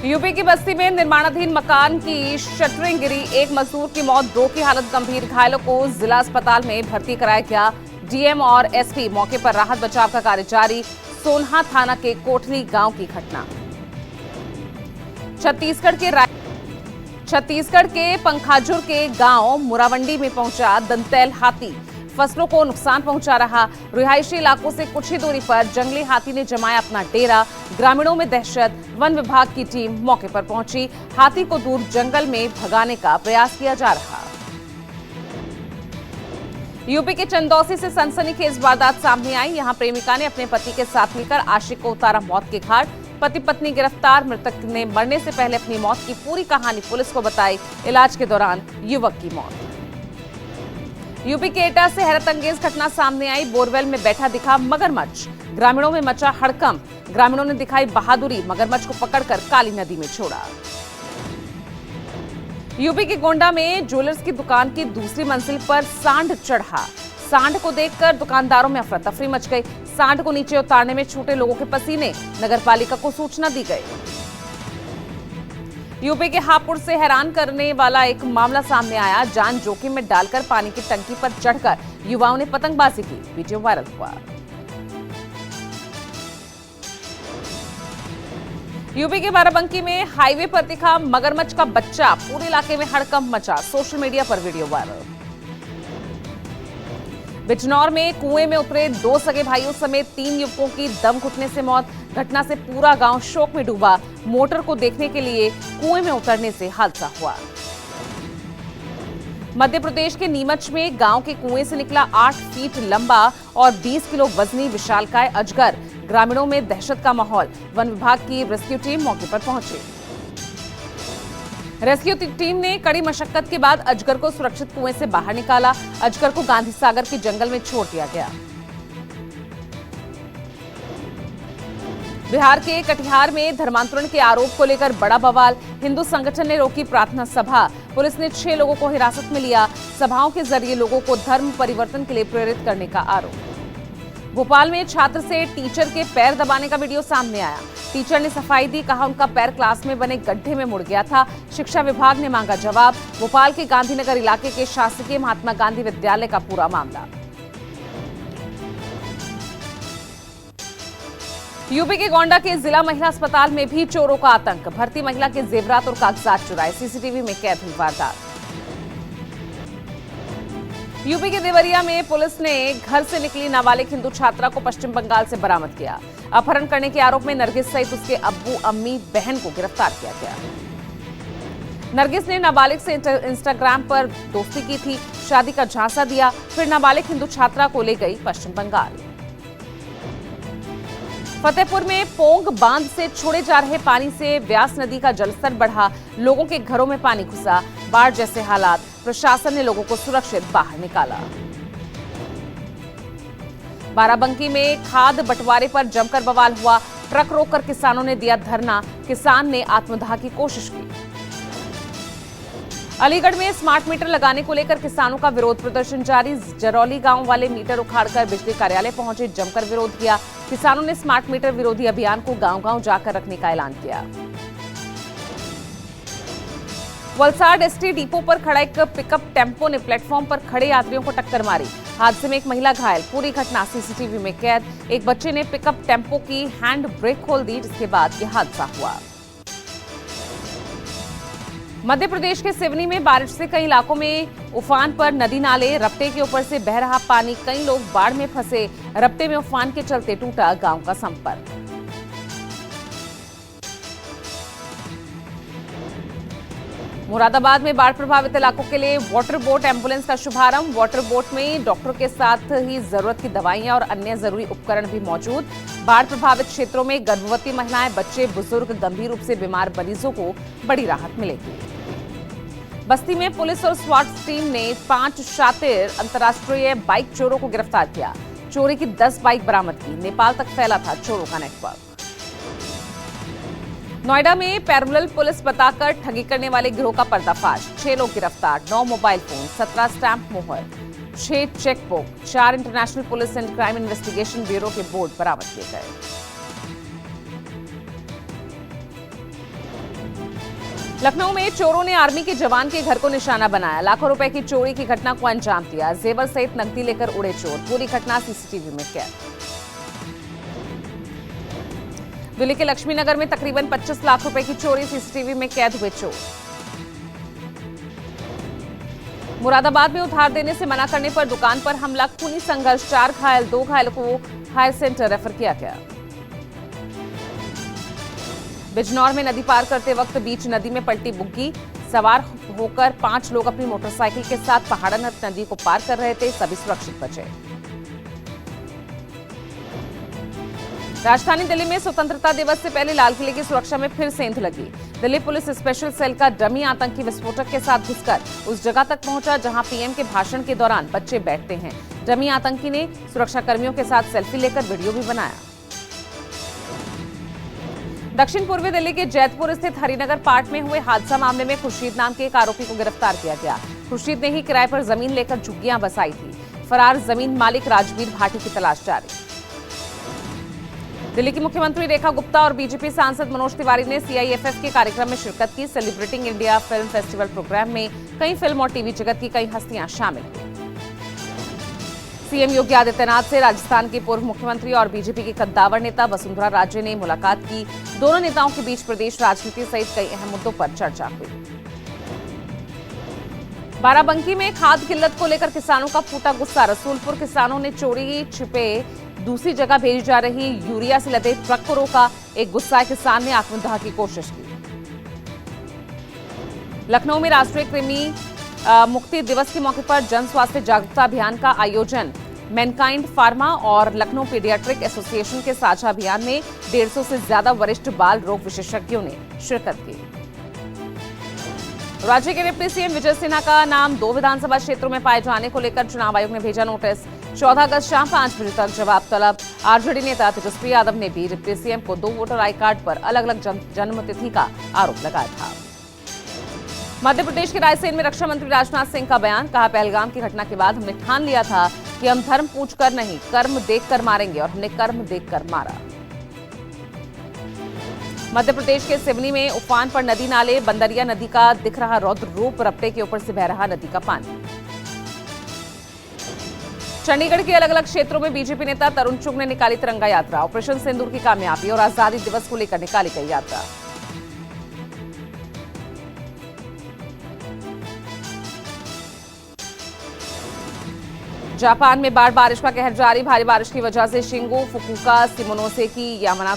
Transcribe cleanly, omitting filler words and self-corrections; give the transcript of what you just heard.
UP की बस्ती में निर्माणाधीन मकान की शटरिंग गिरी, एक मजदूर की मौत, 2 की हालत गंभीर। घायलों को जिला अस्पताल में भर्ती कराया गया। डीएम और एसपी मौके पर, राहत बचाव का कार्य जारी। सोनहा थाना के कोठली गांव की घटना। छत्तीसगढ़ के पंखाजुर के गांव मुरावंडी में पहुंचा दंतैल हाथी, फसलों को नुकसान पहुंचा रहा। रिहायशी इलाकों से कुछ ही दूरी पर जंगली हाथी ने जमाया अपना डेरा। ग्रामीणों में दहशत, वन विभाग की टीम मौके पर पहुंची। हाथी को दूर जंगल में भगाने का प्रयास किया जा रहा। यूपी के चंदौसी से सनसनीखेज वारदात सामने आई। यहां प्रेमिका ने अपने पति के साथ मिलकर आशिक को उतारा मौत के घाट। पति पत्नी गिरफ्तार, मृतक ने मरने से पहले अपनी मौत की पूरी कहानी पुलिस को बताई। इलाज के दौरान युवक की मौत। यूपी के एटा से हैरतअंगेज घटना सामने आई। बोरवेल में बैठा दिखा मगरमच्छ, ग्रामीणों में मचा हड़कंप। ग्रामीणों ने दिखाई बहादुरी, मगरमच्छ को पकड़कर काली नदी में छोड़ा। यूपी के गोंडा में ज्वेलर्स की दुकान की दूसरी मंजिल पर सांड चढ़ा। सांड को देखकर दुकानदारों में अफरा तफरी मच गई। सांड को नीचे उतारने में छूटे लोगों के पसीने, नगरपालिका को सूचना दी गई। यूपी के हापुड़ से हैरान करने वाला एक मामला सामने आया। जान जोखिम में डालकर पानी की टंकी पर चढ़कर युवाओं ने पतंगबाजी की, वीडियो वायरल हुआ। यूपी के बाराबंकी में हाईवे पर दिखा मगरमच्छ का बच्चा, पूरे इलाके में हड़कंप मचा, सोशल मीडिया पर वीडियो वायरल। बिजनौर में कुएं में उतरे 2 सगे भाइयों समेत 3 युवकों की दम घुटने से मौत। घटना से पूरा गांव शोक में डूबा। मोटर को देखने के लिए कुएं में उतरने से हादसा हुआ। मध्य प्रदेश के नीमच में गांव के कुएं से निकला 8 फीट लंबा और 20 किलो वजनी विशालकाय अजगर। ग्रामीणों में दहशत का माहौल। वन विभाग की रेस्क्यू टीम मौके पर पहुंची। रेस्क्यू टीम ने कड़ी मशक्कत के बाद अजगर को सुरक्षित कुएं से बाहर निकाला। अजगर को गांधी सागर के जंगल में छोड़ दिया गया। बिहार के कटिहार में धर्मांतरण के आरोप को लेकर बड़ा बवाल। हिंदू संगठन ने रोकी प्रार्थना सभा। पुलिस ने 6 लोगों को हिरासत में लिया। सभाओं के जरिए लोगों को धर्म परिवर्तन के लिए प्रेरित करने का आरोप। भोपाल में छात्र से टीचर के पैर दबाने का वीडियो सामने आया। टीचर ने सफाई दी, कहा उनका पैर क्लास में बने गड्ढे में मुड़ गया था। शिक्षा विभाग ने मांगा जवाब। भोपाल के गांधीनगर इलाके के शासकीय महात्मा गांधी विद्यालय का पूरा मामला। यूपी के गोंडा के जिला महिला अस्पताल में भी चोरों का आतंक। भर्ती महिला के जेवरात और कागजात चुराए, सीसीटीवी में कैद हुई वारदात। यूपी के देवरिया में पुलिस ने घर से निकली नाबालिग हिंदू छात्रा को पश्चिम बंगाल से बरामद किया। अपहरण करने के आरोप में नरगिस सहित उसके अब्बू, अम्मी, बहन को गिरफ्तार किया गया। नरगिस ने नाबालिग से इंस्टाग्राम पर दोस्ती की थी, शादी का झांसा दिया, फिर नाबालिग हिंदू छात्रा को ले गई पश्चिम बंगाल। फतेहपुर में पोंग बांध से छोड़े जा रहे पानी से व्यास नदी का जलस्तर बढ़ा। लोगों के घरों में पानी घुसा, बाढ़ जैसे हालात। प्रशासन ने लोगों को सुरक्षित बाहर निकाला। बाराबंकी में खाद बंटवारे पर जमकर बवाल हुआ। ट्रक रोककर किसानों ने दिया धरना। किसान ने आत्मदाह की कोशिश की। अलीगढ़ में स्मार्ट मीटर लगाने को लेकर किसानों का विरोध प्रदर्शन जारी। जरौली गांव वाले मीटर उखाड़कर बिजली कार्यालय पहुंचे, जमकर विरोध किया। किसानों ने स्मार्ट मीटर विरोधी अभियान को गांव-गांव जाकर रखने का ऐलान किया। वलसाड एसटी डिपो पर खड़ा एक पिकअप टेम्पो ने प्लेटफॉर्म पर खड़े यात्रियों को टक्कर मारी। हादसे में एक महिला घायल, पूरी घटना सीसीटीवी में कैद। एक बच्चे ने पिकअप टेम्पो की हैंड ब्रेक खोल दी, जिसके बाद यह हादसा हुआ। मध्य प्रदेश के सिवनी में बारिश से कई इलाकों में उफान पर नदी नाले। रपटे के ऊपर से बह रहा पानी, कई लोग बाढ़ में फंसे। रपटे में उफान के चलते टूटा गांव का संपर्क। मुरादाबाद में बाढ़ प्रभावित इलाकों के लिए वाटर बोट एम्बुलेंस का शुभारंभ। वाटर बोट में डॉक्टर के साथ ही जरूरत की दवाइयां और अन्य जरूरी उपकरण भी मौजूद। बाढ़ प्रभावित क्षेत्रों में गर्भवती महिलाएं, बच्चे, बुजुर्ग, गंभीर रूप से बीमार मरीजों को बड़ी राहत मिलेगी। बस्ती में पुलिस और स्वाट टीम ने 5 शातिर अंतर्राष्ट्रीय बाइक चोरों को गिरफ्तार किया। चोरी की 10 बाइक बरामद की। नेपाल तक फैला था चोरों का नेटवर्क। नोएडा में पैरेलल पुलिस बताकर ठगी करने वाले गिरोह का पर्दाफाश। 6 लोग गिरफ्तार, 9 मोबाइल फोन, 17 स्टैंप मोहर, 6 chequebook, 4 international police and crime investigation bureau के बोर्ड बरामद किए गए। लखनऊ में चोरों ने आर्मी के जवान के घर को निशाना बनाया। लाखों रुपए की चोरी की घटना को अंजाम दिया। जेवर सहित नकदी लेकर उड़े चोर। पूरी घटना सीसीटीवी में कैद। दिल्ली के लक्ष्मी नगर में तकरीबन 25 लाख रुपए की चोरी। सीसीटीवी में कैद हुए चोर। मुरादाबाद में उधार देने से मना करने पर दुकान पर हमला। खूनी संघर्ष, 4 घायल, 2 घायलों को हायर सेंटर रेफर किया गया। बिजनौर में नदी पार करते वक्त बीच नदी में पलटी बुग्गी। सवार होकर 5 लोग अपनी मोटरसाइकिल के साथ पहाड़नट नदी को पार कर रहे थे। सभी सुरक्षित बचे। राजधानी दिल्ली में स्वतंत्रता दिवस से पहले लाल किले की सुरक्षा में फिर सेंध लगी। दिल्ली पुलिस स्पेशल सेल का डमी आतंकी विस्फोटक के साथ घुसकर उस जगह तक पहुंचा जहां पीएम के भाषण के दौरान बच्चे बैठते हैं। डमी आतंकी ने सुरक्षा कर्मियों के साथ सेल्फी लेकर वीडियो भी बनाया। दक्षिण पूर्वी दिल्ली के जैतपुर स्थित हरिनगर पार्क में हुए हादसा मामले में खुर्शीद नाम के एक आरोपी को गिरफ्तार किया गया। खुर्शीद ने ही किराए पर जमीन लेकर झुग्गियां बसाई थी। फरार जमीन मालिक राजवीर भाटी की तलाश जारी। दिल्ली की मुख्यमंत्री रेखा गुप्ता और बीजेपी सांसद मनोज तिवारी ने सीआईएफएफ के कार्यक्रम में शिरकत की। Celebrating India film festival programme में कई फिल्म और टीवी जगत की कई हस्तियां शामिल हुई। सीएम योगी आदित्यनाथ से राजस्थान के पूर्व मुख्यमंत्री और बीजेपी के कद्दावर नेता वसुंधरा राजे ने मुलाकात की। दोनों नेताओं के बीच प्रदेश राजनीति सहित कई अहम मुद्दों पर चर्चा हुई। बाराबंकी में खाद किल्लत को लेकर किसानों का फूटा गुस्सा। रसूलपुर किसानों ने चोरी छिपे दूसरी जगह भेजी जा रही यूरिया से लदे ट्रक को रोका। एक गुस्साए किसान ने आत्मदाह की कोशिश की। लखनऊ में राष्ट्रीय कृमि मुक्ति दिवस के मौके पर जन स्वास्थ्य जागरूकता अभियान का आयोजन। मैनकाइंड फार्मा और लखनऊ पीडियाट्रिक एसोसिएशन के साझा अभियान में 150 से ज्यादा वरिष्ठ बाल रोग विशेषज्ञों ने शिरकत की। राज्य के डिप्टी सीएम विजय सिन्हा का नाम 2 विधानसभा क्षेत्रों में पाए जाने को लेकर चुनाव आयोग ने भेजा नोटिस। 14 अगस्त शाम 5 बजे तक जवाब तलब। आरजेडी नेता तेजस्वी यादव ने भी डिप्टी सीएम को 2 वोटर आई कार्ड पर अलग अलग जन्मतिथि का आरोप लगाया था। मध्य प्रदेश के रायसेन में रक्षा मंत्री राजनाथ सिंह का बयान। कहा, पहलगाम की घटना के बाद हमने ठान लिया था कि हम धर्म पूछकर नहीं, कर्म देखकर मारेंगे और हमने कर्म देखकर मारा। मध्य प्रदेश के सिवनी में उफान पर नदी नाले। बंदरिया नदी का दिख रहा रौद्र रूप। रपटे के ऊपर से बह रहा नदी का पानी। चंडीगढ़ के अलग अलग क्षेत्रों में बीजेपी नेता तरुण चुग ने निकाली तिरंगा यात्रा। ऑपरेशन सिंदूर की कामयाबी और आजादी दिवस को लेकर निकाली गई यात्रा। जापान में बाढ़ बारिश का कहर जारी। भारी बारिश की वजह से शिंगो, फुकुओका, शिमोनोसेकी, यामानाशी